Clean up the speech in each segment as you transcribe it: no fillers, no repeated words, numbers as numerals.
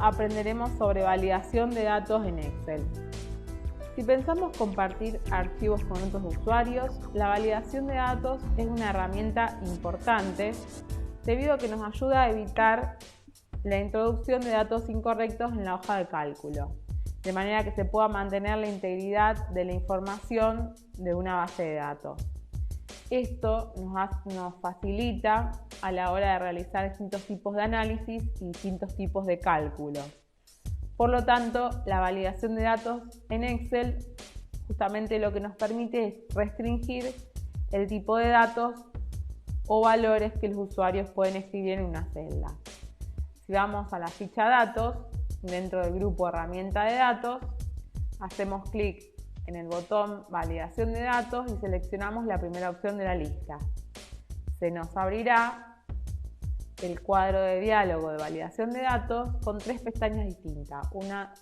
aprenderemos sobre validación de datos en Excel. Si pensamos compartir archivos con otros usuarios, la validación de datos es una herramienta importante debido a que nos ayuda a evitar la introducción de datos incorrectos en la hoja de cálculo, de manera que se pueda mantener la integridad de la información de una base de datos. Esto nos facilita a la hora de realizar distintos tipos de análisis y distintos tipos de cálculo. Por lo tanto, la validación de datos en Excel justamente lo que nos permite es restringir el tipo de datos o valores que los usuarios pueden escribir en una celda. Si vamos a la ficha datos, dentro del grupo herramienta de datos, hacemos clic en el botón validación de datos y seleccionamos la primera opción de la lista. Se nos abrirá el cuadro de diálogo de validación de datos con 3 pestañas distintas, una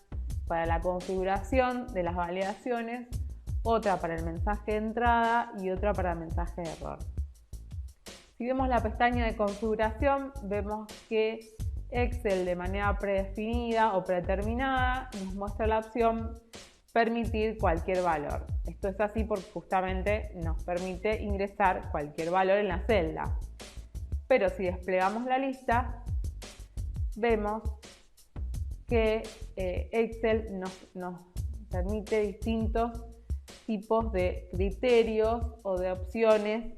para la configuración de las validaciones, otra para el mensaje de entrada y otra para el mensaje de error. Si vemos la pestaña de configuración, vemos que Excel de manera predefinida o predeterminada nos muestra la opción permitir cualquier valor. Esto es así porque justamente nos permite ingresar cualquier valor en la celda. Pero si desplegamos la lista, vemos que Excel nos permite distintos tipos de criterios o de opciones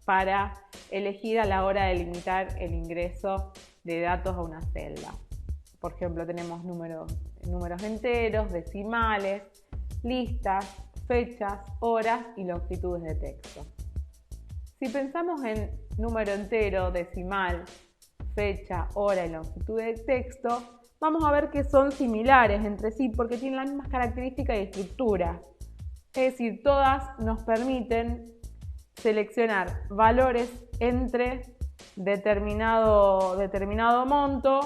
para elegir a la hora de limitar el ingreso de datos a una celda. Por ejemplo, tenemos números enteros, decimales, listas, fechas, horas y longitudes de texto. Si pensamos en número entero, decimal, fecha, hora y longitud de texto, vamos a ver que son similares entre sí porque tienen las mismas características y estructuras. Es decir, todas nos permiten seleccionar valores entre determinado monto,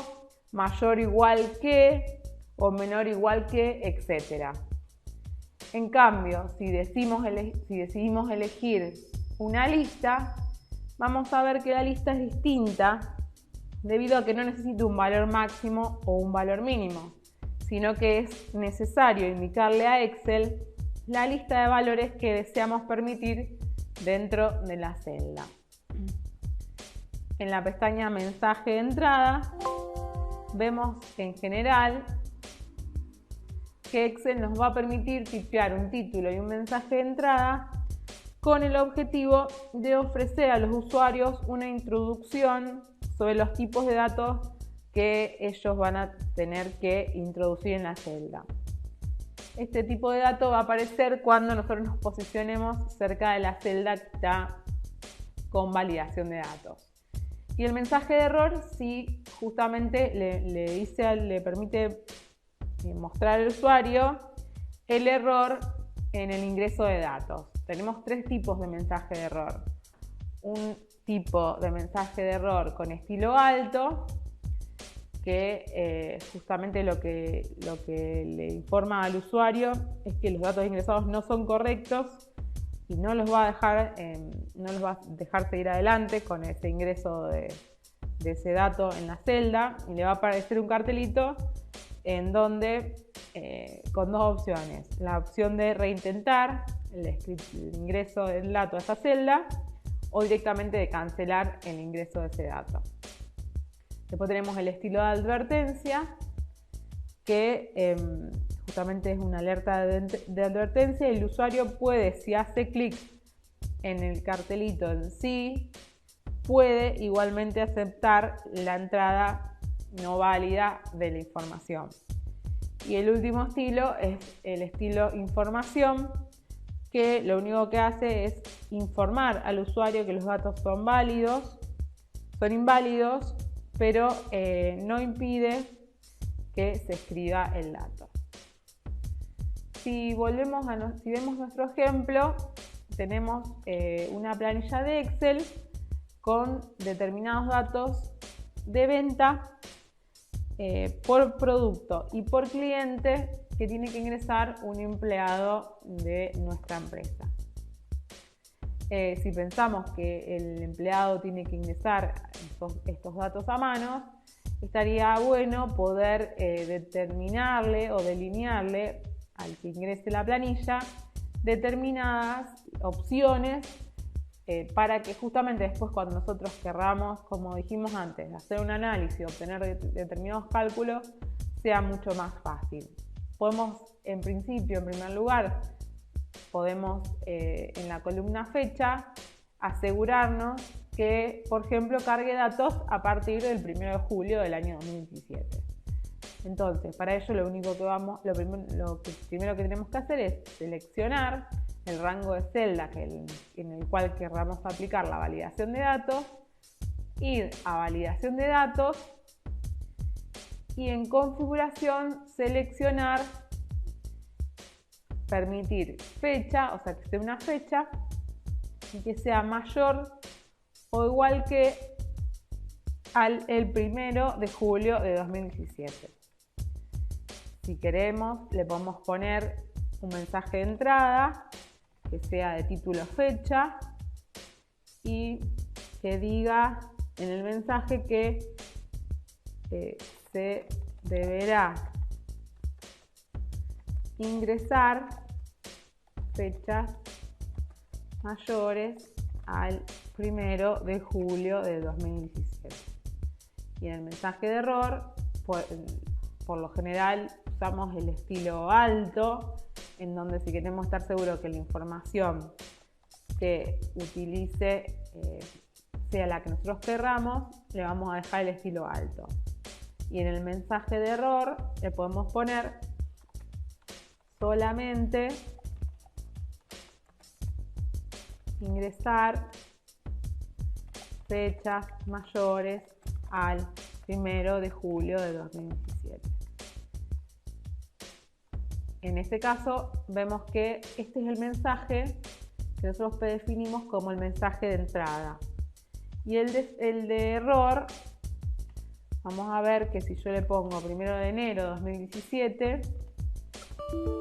mayor o igual que o menor o igual que, etc. En cambio, si decidimos elegir una lista, vamos a ver que la lista es distinta debido a que no necesita un valor máximo o un valor mínimo, sino que es necesario indicarle a Excel la lista de valores que deseamos permitir dentro de la celda. En la pestaña mensaje de entrada vemos en general que Excel nos va a permitir tipear un título y un mensaje de entrada con el objetivo de ofrecer a los usuarios una introducción sobre los tipos de datos que ellos van a tener que introducir en la celda. Este tipo de datos va a aparecer cuando nosotros nos posicionemos cerca de la celda que está con validación de datos. Y el mensaje de error sí justamente le permite mostrar al usuario el error en el ingreso de datos. Tenemos 3 tipos de mensaje de error. Un tipo de mensaje de error con estilo alto, que justamente lo que le informa al usuario es que los datos ingresados no son correctos y no los va a dejar seguir adelante con ese ingreso de ese dato en la celda, y le va a aparecer un cartelito en donde con 2 opciones: la opción de reintentar el ingreso del dato a esa celda o directamente de cancelar el ingreso de ese dato. Después tenemos el estilo de advertencia, que justamente es una alerta de advertencia, y el usuario puede, si hace clic en el cartelito en sí, puede igualmente aceptar la entrada no válida de la información. Y el último estilo es el estilo información, que lo único que hace es informar al usuario que los datos son inválidos, pero no impide que se escriba el dato. Si vemos nuestro ejemplo, tenemos una planilla de Excel con determinados datos de venta por producto y por cliente que tiene que ingresar un empleado de nuestra empresa. Si pensamos que el empleado tiene que ingresar estos datos a mano, estaría bueno poder determinarle o delinearle al que ingrese la planilla determinadas opciones para que justamente después cuando nosotros querramos, como dijimos antes, hacer un análisis, obtener determinados cálculos, sea mucho más fácil. Podemos, en principio, en primer lugar, podemos en la columna fecha asegurarnos que, por ejemplo, cargue datos a partir del 1 de julio del año 2017. Entonces, para ello lo primero que tenemos que hacer es seleccionar el rango de celda en el cual queramos aplicar la validación de datos, ir a validación de datos y en configuración seleccionar permitir fecha, o sea que esté una fecha y que sea mayor o igual que el 1 de julio de 2017. Si queremos, le podemos poner un mensaje de entrada que sea de título fecha y que diga en el mensaje que se deberá ingresar fechas mayores al 1 de julio de 2017. Y en el mensaje de error, por lo general usamos el estilo alto, en donde si queremos estar seguros que la información que utilice sea la que nosotros querramos, le vamos a dejar el estilo alto. Y en el mensaje de error le podemos poner solamente ingresar fechas mayores al 1 de julio de 2017. En este caso vemos que este es el mensaje que nosotros definimos como el mensaje de entrada. Y el de error, vamos a ver que si yo le pongo 1 de enero de 2017,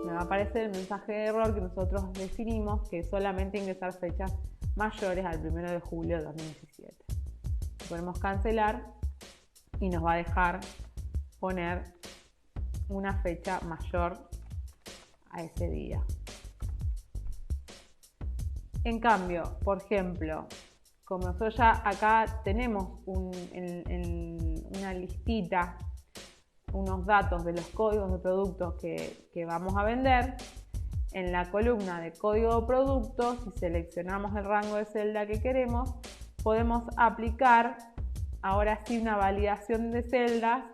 me va a aparecer el mensaje de error que nosotros definimos que es solamente ingresar fechas mayores al 1 de julio de 2017. Podemos cancelar y nos va a dejar poner una fecha mayor a ese día. En cambio, por ejemplo, como nosotros ya acá tenemos una listita, unos datos de los códigos de productos que vamos a vender, en la columna de código de productos, si seleccionamos el rango de celda que queremos, podemos aplicar ahora sí una validación de celdas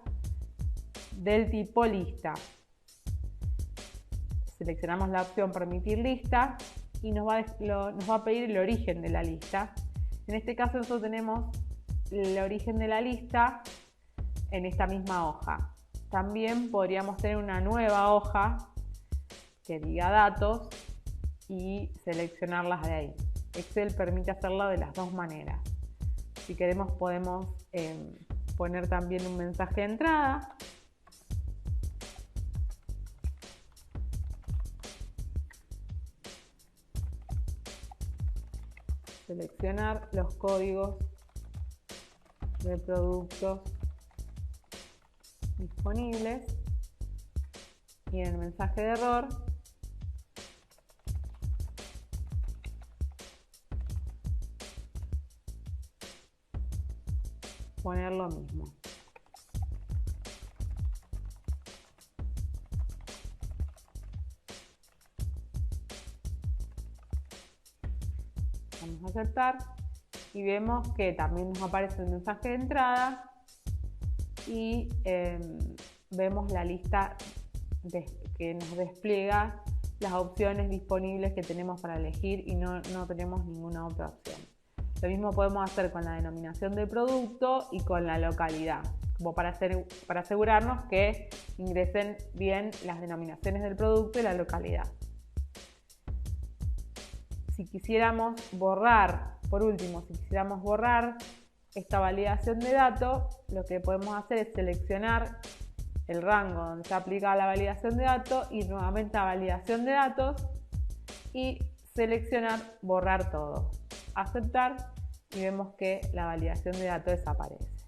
del tipo lista. Seleccionamos la opción permitir lista y nos va a pedir el origen de la lista. En este caso nosotros tenemos el origen de la lista en esta misma hoja. También podríamos tener una nueva hoja que diga datos y seleccionarlas de ahí. Excel permite hacerlo de las dos maneras. Si queremos podemos poner también un mensaje de entrada. Seleccionar los códigos de productos disponibles y en el mensaje de error poner lo mismo. Vamos a aceptar y vemos que también nos aparece el mensaje de entrada y vemos la lista que nos despliega las opciones disponibles que tenemos para elegir y no tenemos ninguna otra opción. Lo mismo podemos hacer con la denominación del producto y con la localidad, como para asegurarnos que ingresen bien las denominaciones del producto y la localidad. Si quisiéramos borrar, por último, si quisiéramos borrar esta validación de datos, lo que podemos hacer es seleccionar el rango donde se aplica la validación de datos, ir nuevamente a validación de datos y seleccionar borrar todo. Aceptar y vemos que la validación de datos desaparece.